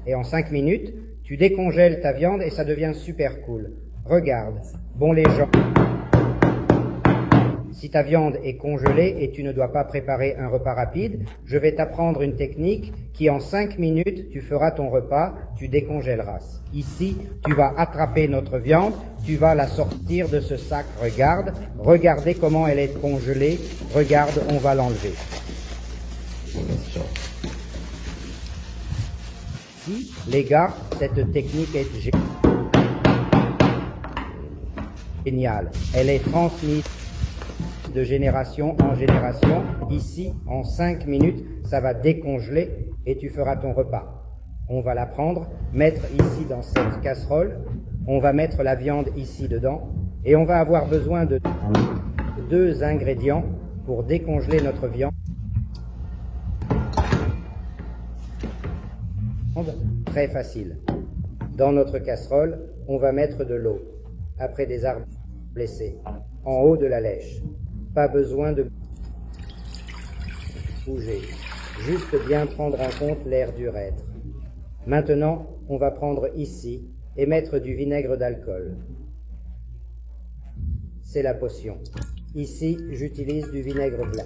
Et en 5 minutes, tu décongèles ta viande et ça devient super cool. Regarde, bon les gens, si ta viande est congelée et tu ne dois pas préparer un repas rapide, je vais t'apprendre une technique qui en 5 minutes, tu feras ton repas, tu décongèleras. Ici, tu vas attraper notre viande, tu vas la sortir de ce sac, regarde, regardez comment elle est congelée, regarde, on va l'enlever. Si, les gars, cette technique est géniale. Elle est transmise de génération en génération. Ici, en 5 minutes, ça va décongeler et tu feras ton repas. On va la prendre, mettre ici dans cette casserole, on va mettre la viande ici dedans et on va avoir besoin de 2 ingrédients pour décongeler notre viande. Très facile. Dans notre casserole, on va mettre de l'eau, après des arbres blessés, en haut de la lèche. Pas besoin de bouger, juste bien prendre en compte l'air d'urètre. Maintenant, on va prendre ici et mettre du vinaigre d'alcool. C'est la potion. Ici, j'utilise du vinaigre blanc.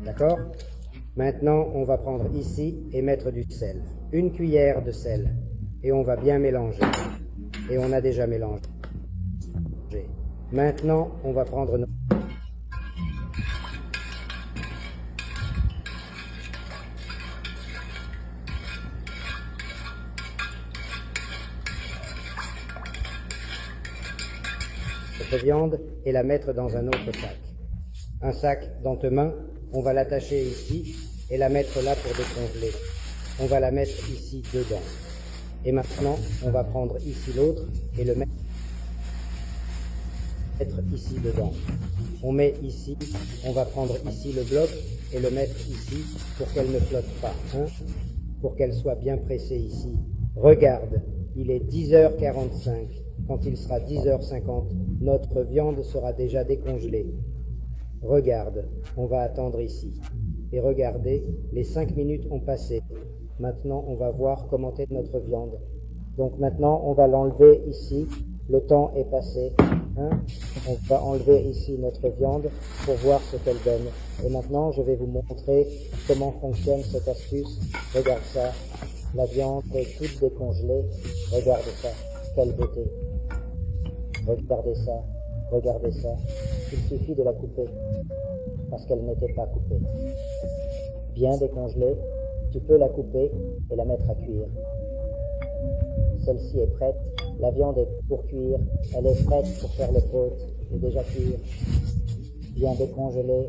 D'accord ? Maintenant, on va prendre ici et mettre du sel. 1 cuillère de sel. Et on va bien mélanger. Et on a déjà mélangé. Maintenant, on va prendre notre viande et la mettre dans un autre sac. Un sac dans tes mains, on va l'attacher ici et la mettre là pour décongeler. On va la mettre ici dedans. Et maintenant, on va prendre ici l'autre et le mettre ici dedans. On met ici, on va prendre ici le bloc et le mettre ici pour qu'elle ne flotte pas, hein, pour qu'elle soit bien pressée ici. Regarde, il est 10h45. Quand il sera 10h50, notre viande sera déjà décongelée. Regarde, on va attendre ici. Et regardez, les 5 minutes ont passé. Maintenant, on va voir comment est notre viande. Donc maintenant, on va l'enlever ici. Le temps est passé. Hein? On va enlever ici notre viande pour voir ce qu'elle donne. Et maintenant, je vais vous montrer comment fonctionne cette astuce. Regarde ça. La viande est toute décongelée. Regarde ça. Quelle beauté. Regardez ça. Regardez ça. Il suffit de la couper. Parce qu'elle n'était pas coupée. Bien décongelée. Tu peux la couper et la mettre à cuire. Celle-ci est prête. La viande est pour cuire. Elle est prête pour faire le côte et déjà cuire. Bien décongelée.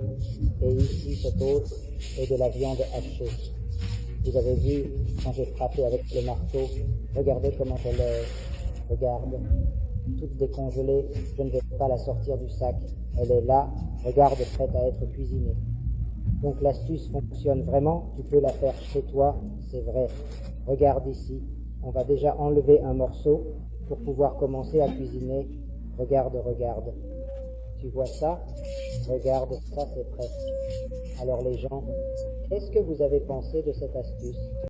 Et ici, cette autre est de la viande hachée. Vous avez vu, quand j'ai frappé avec le marteau, regardez comment elle est. Regarde. Toute décongelée. Je ne vais pas la sortir du sac. Elle est là. Regarde, prête à être cuisinée. Donc l'astuce fonctionne vraiment, tu peux la faire chez toi, c'est vrai. Regarde ici, on va déjà enlever un morceau pour pouvoir commencer à cuisiner. Regarde, regarde. Tu vois ça? Regarde, ça c'est prêt. Alors les gens, qu'est-ce que vous avez pensé de cette astuce?